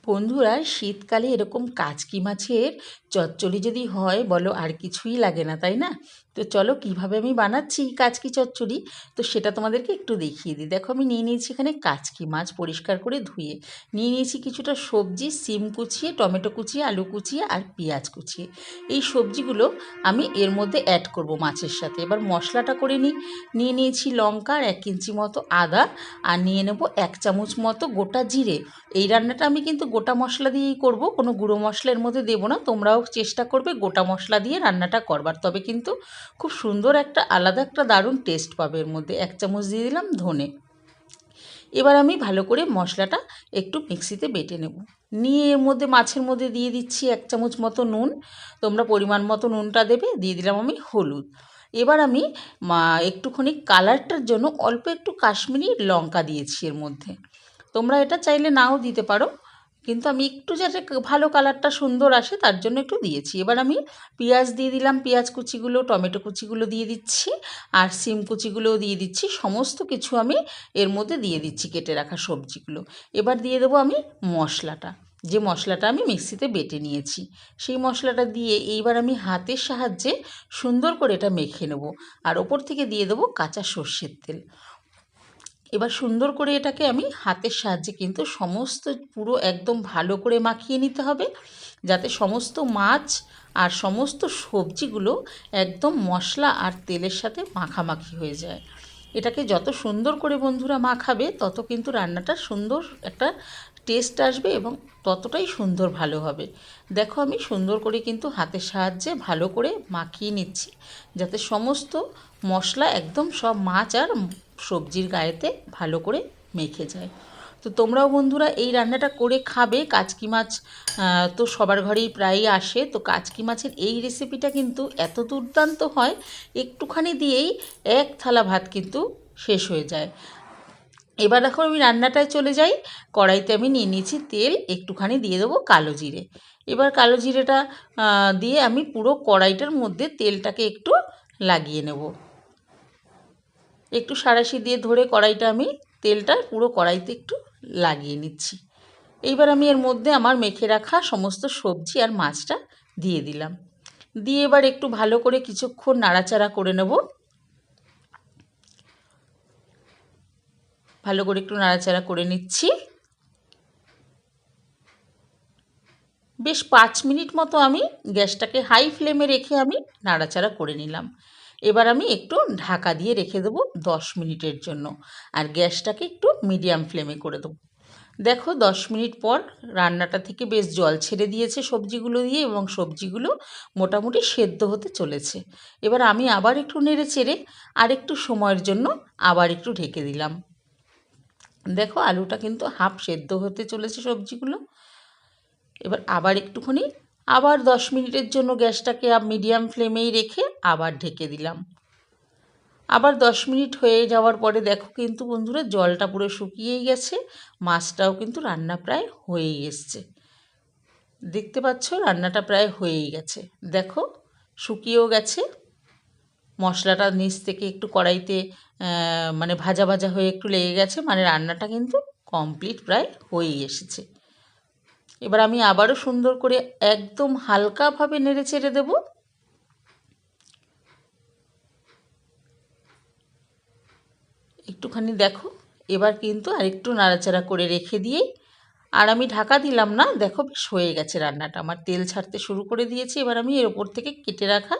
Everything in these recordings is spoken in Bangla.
বন্ধুরা, শীতকালে এরকম কাচকি মাছের চচ্চড়ি যদি হয় বলো আর কিছুই লাগে না, তাই না? তো চলো কিভাবে আমি বানাচ্ছি কাচকি চচ্চড়ি, তো সেটা তোমাদেরকে একটু দেখিয়ে দিই। দেখো, আমি নিয়ে নিয়েছি এখানে কাচকি মাছ পরিষ্কার করে ধুয়ে, নিয়ে নিয়েছি কিছুটা সবজি, সিম কুচিয়ে, টমেটো কুচিয়ে, আলু কুচিয়ে আর পেঁয়াজ কুচিয়ে। এই সবজিগুলো আমি এর মধ্যে অ্যাড করব মাছের সাথে। এবার মশলাটা করে নিই। নিয়ে নিয়েছি লঙ্কা আর 1 ইঞ্চি মতো আদা, আর নিয়ে নেব 1 চামচ মতো গোটা জিরে। এই রান্নাটা আমি কিন্তু গোটা মশলা দিয়েই করব, কোনো গুঁড়ো মশলা এর মধ্যে দেবো না। তোমরাও চেষ্টা করবে গোটা মশলা দিয়ে রান্নাটা করবার, তবে কিন্তু খুব সুন্দর একটা আলাদা একটা দারুণ টেস্ট পাবে এর মধ্যে। 1 চামচ দিয়ে দিলাম ধনে। এবার আমি ভালো করে মশলাটা একটু মিক্সিতে বেটে নেব। নিয়ে এর মধ্যে মাছের মধ্যে দিয়ে দিচ্ছি 1 চামচ মতো নুন। তোমরা পরিমাণ মতো নুনটা দেবে। দিয়ে দিলাম আমি হলুদ। এবার আমি একটুখানি কালারটার জন্য অল্প একটু কাশ্মীরি লঙ্কা দিয়েছি এর মধ্যে। তোমরা এটা চাইলে নাও দিতে পারো, কিন্তু আমি একটু যাতে ভালো কালারটা সুন্দর আসে তার জন্য একটু দিয়েছি। এবার আমি পেঁয়াজ দিয়ে দিলাম, পেঁয়াজ কুচিগুলো, টমেটো কুচিগুলো দিয়ে দিচ্ছি, আর সিম কুচিগুলোও দিয়ে দিচ্ছি। সমস্ত কিছু আমি এর মধ্যে দিয়ে দিচ্ছি, কেটে রাখা সবজিগুলো। এবার দিয়ে দেবো আমি মশলাটা, যে মশলাটা আমি মিক্সিতে বেটে নিয়েছি, সেই মশলাটা দিয়ে এইবার আমি হাতের সাহায্যে সুন্দর করে এটা মেখে নেব। আর ওপর থেকে দিয়ে দেবো কাঁচা সর্ষের তেল। এবার সুন্দর করে এটাকে আমি হাতের সাহায্যে কিন্তু সমস্ত পুরো একদম ভালো করে মাখিয়ে নিতে হবে, যাতে সমস্ত মাছ আর সমস্ত সবজিগুলো একদম মশলা আর তেলের সাথে মাখামাখি হয়ে যায়। এটাকে যত সুন্দর করে বন্ধুরা মাখাবে, তত কিন্তু রান্নাটা সুন্দর একটা টেস্ট আসবে এবং ততটাই সুন্দর ভালো হবে। দেখো, আমি সুন্দর করে কিন্তু হাতের সাহায্যে ভালো করে মাখিয়ে নিচ্ছি, যাতে সমস্ত মশলা একদম সব মাছ আর সবজির গায়েতে ভালো করে মেখে যায়। তো তোমরাও বন্ধুরা এই রান্নাটা করে খাবে। কাচকি মাছ তো সবার ঘরেই প্রায়ই আসে। তো কাচকি মাছের এই রেসিপিটা কিন্তু এত দুর্দান্ত হয়, একটুখানি দিয়েই 1 থালা ভাত কিন্তু শেষ হয়ে যায়। এবার দেখো, আমি রান্নাটায় চলে যাই। কড়াইতে আমি নিয়ে নিয়েছি তেল, একটুখানি দিয়ে দেবো কালো জিরে। এবার কালো জিরেটা দিয়ে আমি পুরো কড়াইটার মধ্যে তেলটাকে একটু লাগিয়ে নেব। একটু সাঁড়াশি দিয়ে ধরে কড়াইটা আমি তেলটা পুরো কড়াইতে একটু লাগিয়ে নিচ্ছি। এইবার আমি এর মধ্যে আমার মেখে রাখা সমস্ত সবজি আর মাছটা দিয়ে দিলাম। দিয়ে এবার একটু ভালো করে কিছুক্ষণ নাড়াচাড়া করে নেব। ভালো করে একটু নাড়াচাড়া করে নিচ্ছি। বেশ 5 মিনিট মতো আমি গ্যাসটাকে হাই ফ্লেমে রেখে আমি নাড়াচাড়া করে নিলাম। এবার আমি একটু ঢাকা দিয়ে রেখে দেবো 10 মিনিটের জন্য, আর গ্যাসটাকে একটু মিডিয়াম ফ্লেমে করে দেবো। দেখো, 10 মিনিট পর রান্নাটা থেকে বেশ জল ছেড়ে দিয়েছে সবজিগুলো দিয়ে, এবং সবজিগুলো মোটামুটি সেদ্ধ হতে চলেছে। এবার আমি আবার একটু নেড়ে চেড়ে আর একটু সময়ের জন্য আবার একটু ঢেকে দিলাম। দেখো, আলুটা কিন্তু হাফ সেদ্ধ হতে চলেছে সবজিগুলো। এবার আবার একটুখানি 10 মিনিটের জন্য গ্যাসটাকে মিডিয়াম ফ্লেমেই রেখে আবার ঢেকে দিলাম। আবার 10 মিনিট হয়ে যাওয়ার পরে দেখো কিন্তু বন্ধুরা, জলটা পুরো শুকিয়েই গেছে, মাছটাও কিন্তু রান্না প্রায় হয়েই এসছে। দেখতে পাচ্ছ, রান্নাটা প্রায় হয়েই গেছে। দেখো, শুকিয়েও গেছে, মশলাটা নিচ থেকে একটু কড়াইতে মানে ভাজা ভাজা হয়ে একটু লেগে গেছে, মানে রান্নাটা কিন্তু কমপ্লিট প্রায় হয়েই এসেছে। এবার আমি আবারও সুন্দর করে একদম হালকাভাবে নেড়ে চেড়ে দেবো। একটুখানি দেখো, এবার কিন্তু আরেকটু নাড়াচাড়া করে রেখে দিয়েই, আর আমি ঢাকা দিলাম না। দেখো, বেশ হয়ে গেছে রান্নাটা, আমার তেল ছাড়তে শুরু করে দিয়েছে। এবার আমি এর ওপর থেকে কেটে রাখা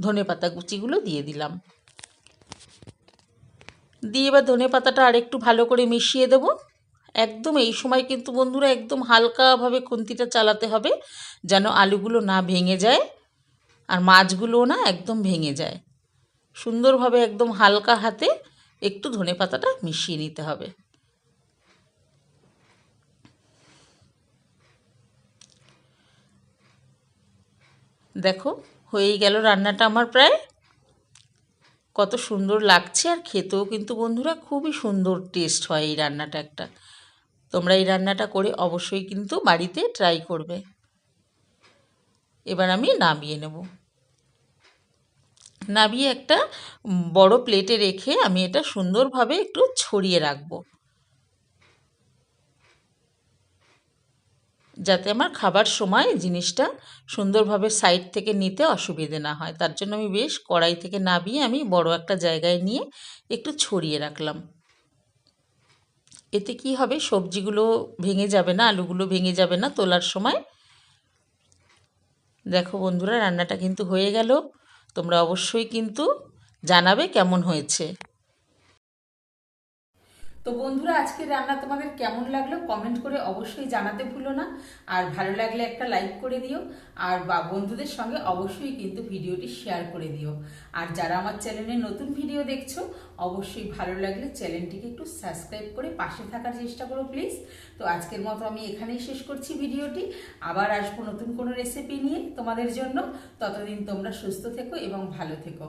ধনেপাতা কুচিগুলো দিয়ে দিলাম। দিয়ে এবার ধনেপাতাটা আরেকটু ভালো করে মিশিয়ে দেবো। একদম এই সময় কিন্তু বন্ধুরা একদম হালকাভাবে খুন্তিটা চালাতে হবে, যেন আলুগুলো না ভেঙে যায় আর মাছগুলোও না একদম ভেঙে যায়। সুন্দরভাবে একদম হালকা হাতে একটু ধনেপাতাটা মিশিয়ে নিতে হবে। দেখো, হয়েই গেল রান্নাটা আমার প্রায়। কত সুন্দর লাগছে, আর খেতেও কিন্তু বন্ধুরা খুবই সুন্দর টেস্ট হয় এই রান্নাটা একটা। তোমরা এই রান্নাটা করে অবশ্যই কিন্তু বাড়িতে ট্রাই করবে। এবার আমি নামিয়ে নেব। নামিয়ে একটা বড় প্লেটে রেখে আমি এটা সুন্দরভাবে একটু ছড়িয়ে রাখবো। যাতে আমার খাবার সময় জিনিসটা সুন্দরভাবে সাইড থেকে নিতে অসুবিধে না হয়। তার জন্য আমি বেশ কড়াই থেকে নামিয়ে আমি বড় একটা জায়গায় নিয়ে একটু ছড়িয়ে রাখলাম। এতে কি হবে, সবজিগুলো ভেঙে যাবে না, আলুগুলো ভেঙে যাবে না তোলার সময়। দেখো বন্ধুরা, রান্নাটা কিন্তু হয়ে গেল। তোমরা অবশ্যই কিন্তু জানাবে কেমন হয়েছে। তো বন্ধুরা, আজকের রান্না তোমাদের কেমন লাগলো কমেন্ট করে অবশ্যই জানাতে ভুলো না। আর ভালো লাগলে একটা লাইক করে দিও। আর বন্ধুদের সঙ্গে অবশ্যই কিন্তু ভিডিওটি শেয়ার করে দিও। আর যারা আমার চ্যানেলে নতুন ভিডিও দেখছো, অবশ্যই ভালো লাগলে চ্যানেলটিকে একটু সাবস্ক্রাইব করে পাশে থাকার চেষ্টা করো প্লিজ। তো আজকের মতো আমি এখানেই শেষ করছি ভিডিওটি। আবার আসবো নতুন কোনো রেসিপি নিয়ে তোমাদের জন্য। ততদিন তোমরা সুস্থ থেকো এবং ভালো থেকো।